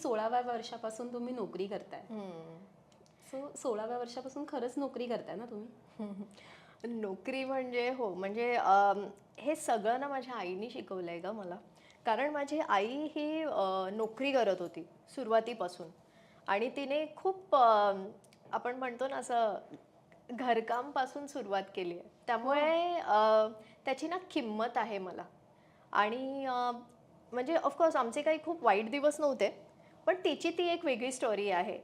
16व्या वर्षापासून तुम्ही नोकरी करताय. सो 16व्या वर्षापासून खरंच नोकरी करताय ना तुम्ही? नोकरी म्हणजे हो, म्हणजे हे सगळं ना माझ्या आईने शिकवलंय ग मला. कारण माझी आई ही नोकरी करत होती सुरुवातीपासून. आणि तिने खूप आपण म्हणतो ना असं घरकाम पासून सुरुवात केली आहे. त्यामुळे त्याची ना किंमत आहे मला. आणि म्हणजे ऑफकोर्स आमचे काही खूप वाईट दिवस नव्हते, पण तिची ती एक वेगळी स्टोरी आहे.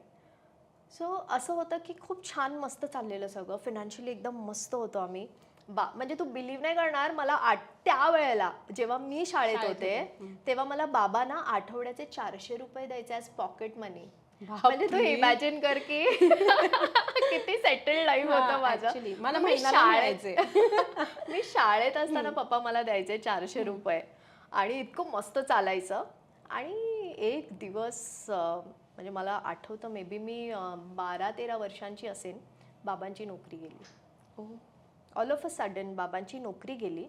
सो असं होतं की खूप छान मस्त चाललेलं सगळं, फिनान्शियली एकदम मस्त होतो आम्ही. म्हणजे तू बिलीव्ह नाही करणार, मला त्यावेळेला जेव्हा मी शाळेत होते तेव्हा मला बाबा ना आठवड्याचे 400 रुपये द्यायचे ॲज पॉकेट मनी. म्हणजे तू इमॅजिन कर की किती सेटल्ड लाईफ होतं माझं. मला मी महिन्याला मिळायचे. मी शाळेत असताना पप्पा मला द्यायचे 400 रुपये आणि इतकं मस्त चालायचं. आणि एक दिवस म्हणजे मला आठवतं मे बी मी 12-13 वर्षांची असेन, बाबांची नोकरी गेली. ऑल ऑफ अ सडन बाबांची नोकरी गेली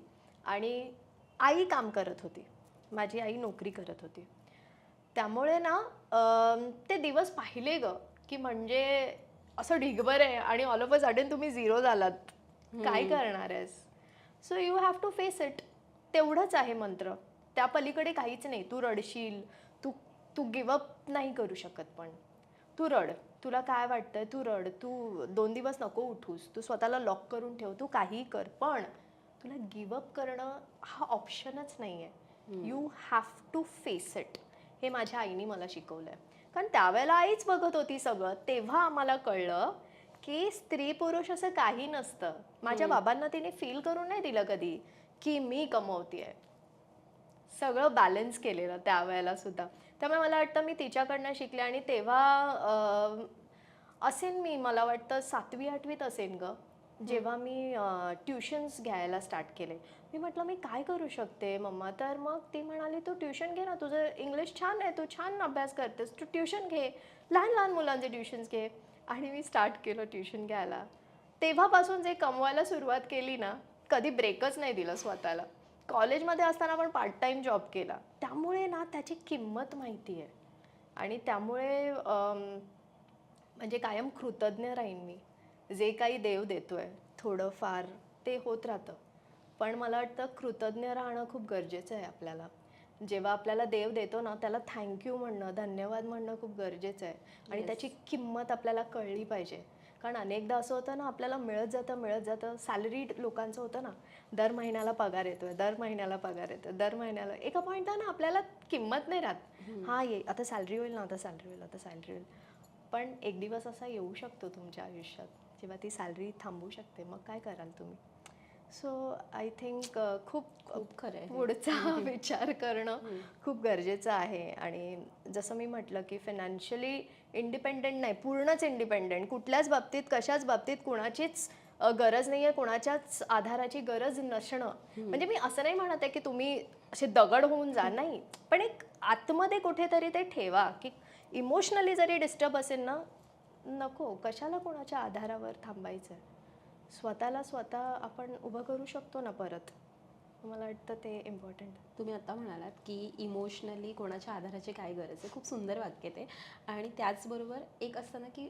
आणि आई काम करत होती. माझी आई नोकरी करत होती. त्यामुळे ना ते दिवस पाहिले ग, की म्हणजे असं ढिगभर आहे आणि ऑल ऑफ अ सडन तुम्ही झिरो झालात. काय करणार आहेस? So you have to face it. तेवढंच आहे मंत्र. त्या पलीकडे काहीच नाही. तू रडशील, तू तू गिवअप नाही करू शकत. पण तू रड, तुला काय वाटतंय तू रड, तू 2 दिवस नको उठूस, तू स्वतःला लॉक करून ठेव, तू काहीही कर, पण तुला गिवअप करणं हा ऑप्शनच नाही आहे. You have to face it. हे माझ्या आईने मला शिकवलंय. कारण त्यावेळेला आईच बघत होती सगळं. तेव्हा आम्हाला कळलं की स्त्री पुरुष असं काही नसतं. माझ्या बाबांना तिने फील करून नाही दिलं कधी की मी कमवतेय. सगळं बॅलन्स केलेलं त्यावेळेला सुद्धा. त्यामुळे मला वाटतं मी तिच्याकडनं शिकले. आणि तेव्हा असेन मी, मला वाटतं 7वी-8वीत असेन ग, जेव्हा मी ट्युशन्स घ्यायला स्टार्ट केले. मी म्हटलं मी काय करू शकते मम्मा? तर मग ती म्हणाली तू ट्युशन घे ना, तुझं इंग्लिश छान आहे, तू छान अभ्यास करतेस, तू ट्युशन घे, लहान लहान मुलांचे ट्युशन्स घे. आणि मी स्टार्ट केलं ट्युशन घ्यायला. तेव्हापासून जे कमवायला सुरुवात केली ना, कधी ब्रेकच नाही दिलं स्वतःला. कॉलेजमध्ये असताना पण पार्ट टाइम जॉब केला. त्यामुळे ना त्याची किंमत माहिती आहे. आणि त्यामुळे म्हणजे कायम कृतज्ञ राहीन मी. जे काही देव देतोय थोडंफार ते होत राहतं. पण मला वाटतं कृतज्ञ राहणं खूप गरजेचं आहे आपल्याला. जेव्हा आपल्याला देव देतो ना, त्याला थँक्यू म्हणणं, धन्यवाद म्हणणं खूप गरजेचं आहे. आणि त्याची किंमत आपल्याला कळली पाहिजे. कारण अनेकदा असं होतं ना, आपल्याला मिळत जातं. सॅलरीड लोकांचं होतं ना, दर महिन्याला पगार येतोय, दर महिन्याला पगार येतोय, दर महिन्याला. एका पॉईंटला ना आपल्याला किंमत नाही राहत. हां, आता सॅलरी होईल ना, आता सॅलरी होईल, आता सॅलरी होईल. पण एक दिवस असा येऊ शकतो तुमच्या आयुष्यात जेव्हा ती सॅलरी थांबू शकते. मग काय कराल तुम्ही? सो आय थिंक खूप खरं पुढचा विचार करणं खूप गरजेचं आहे. आणि जसं मी म्हटलं की फायनान्शियली इंडिपेंडेंट नाही, पूर्णच इंडिपेंडेंट. कुठल्याच बाबतीत, कशाच बाबतीत कुणाचीच गरज नाही आहे, कुणाच्याच आधाराची गरज नसणं. म्हणजे मी असं नाही म्हणत आहे की तुम्ही असे दगड होऊन जा, नाही. पण एक आतमध्ये कुठेतरी ते ठेवा की इमोशनली जरी डिस्टर्ब असेल ना, नको, कशाला कोणाच्या आधारावर थांबायचं आहे. स्वतःला स्वतः आपण उभं करू शकतो ना परत. मला वाटतं ते इम्पॉर्टंट. तुम्ही आता म्हणालात की इमोशनली कोणाच्या आधाराची काय गरज आहे. खूप सुंदर वाक्य ते. आणि त्याचबरोबर एक असतं ना की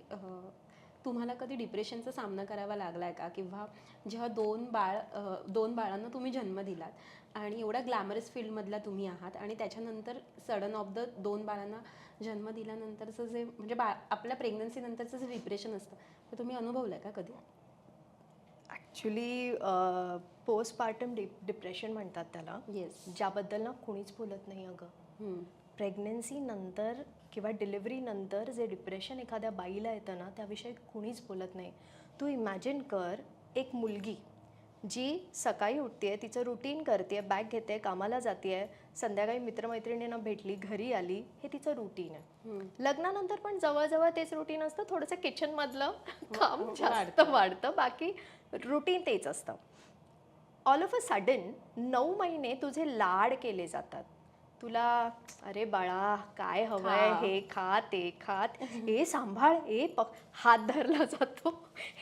तुम्हाला कधी डिप्रेशनचा सामना करावा लागला आहे का? किंवा जेव्हा दोन बाळांना तुम्ही जन्म दिलात आणि एवढ्या ग्लॅमरस फील्डमधल्या तुम्ही आहात आणि त्याच्यानंतर सडन ऑफ द 2 बाळांना जन्म दिल्यानंतरचं जे म्हणजे आपल्या प्रेग्नन्सीनंतरचं जे डिप्रेशन असतं ते तुम्ही अनुभवलं आहे का कधी? ॲक्च्युली पोस्टपार्टम डिप्रेशन म्हणतात त्याला. येस. ज्याबद्दल ना कुणीच बोलत नाही अगं. प्रेग्नन्सी नंतर किंवा डिलिव्हरी नंतर जे डिप्रेशन एखाद्या बाईला येतं ना, त्याविषयी कुणीच बोलत नाही. तू इमॅजिन कर, एक मुलगी जी सकाळी उठते, तिचं रुटीन करते, बॅग घेते, कामाला जाते, संध्याकाळी मित्रमैत्रिणींना भेटली, घरी आली, हे तिचं रुटीन आहे. लग्नानंतर पण जवळजवळ तेच रुटीन असतं. थोडंसं किचनमधलं काम जास्त वाढतं, बाकी रुटीन तेच असतं. ऑल ऑफ अ सडन 9 महिने तुझे लाड केले जातात. तुला अरे बाळा काय हवंय, हे खा, ते खात, हे सांभाळ, हात धरला जातो,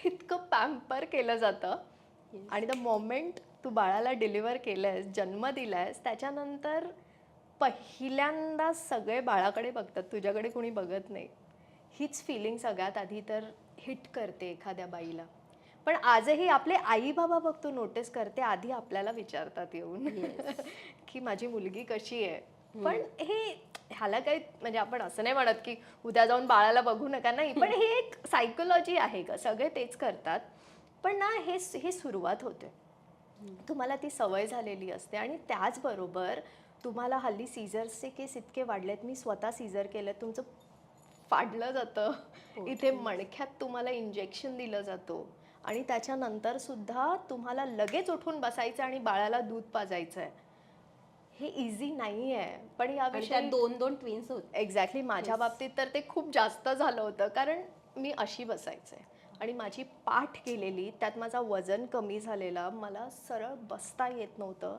इतकं पॅम्पर केलं जातं. आणि द मोमेंट तू बाळाला डिलिव्हर केलंयस, जन्म दिलायस, त्याच्यानंतर पहिल्यांदा सगळे बाळाकडे बघतात, तुझ्याकडे कोणी बघत नाही. हीच फिलिंग सगळ्यात आधी तर हिट करते एखाद्या बाईला. पण आजही आपले आई बाबा बघतो नोटीस करते, आधी आपल्याला विचारतात येऊन Yes. की माझी मुलगी कशी आहे. पण ह्याला काही म्हणजे आपण असं नाही म्हणत की उद्या जाऊन बाळाला बघू नका, नाही, पण हे एक सायकोलॉजी आहे का, सगळे तेच करतात. पण ना हे सुरुवात होते, तुम्हाला ती सवय झालेली असते. आणि त्याचबरोबर तुम्हाला हल्ली सीझर्सचे केस इतके वाढलेत, मी स्वतः सीझर केलं, तुमचं फाडलं जातं, इथे मणक्यात तुम्हाला इंजेक्शन दिलं जातं आणि त्याच्यानंतर सुद्धा तुम्हाला लगेच उठून बसायचं आणि बाळाला दूध पाजायचं आहे. हे इझी नाही आहे. पण आणि त्यात याविषयी 2 ट्विन्स होते. एक्झॅक्टली माझ्या Yes. बाबतीत तर ते खूप जास्त झालं होतं, कारण मी अशी बसायचे आणि माझी पाठ केलेली, त्यात माझा वजन कमी झालेला, मला सरळ बसता येत नव्हतं.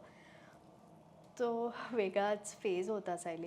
तो वेगळाच फेज होता सायली.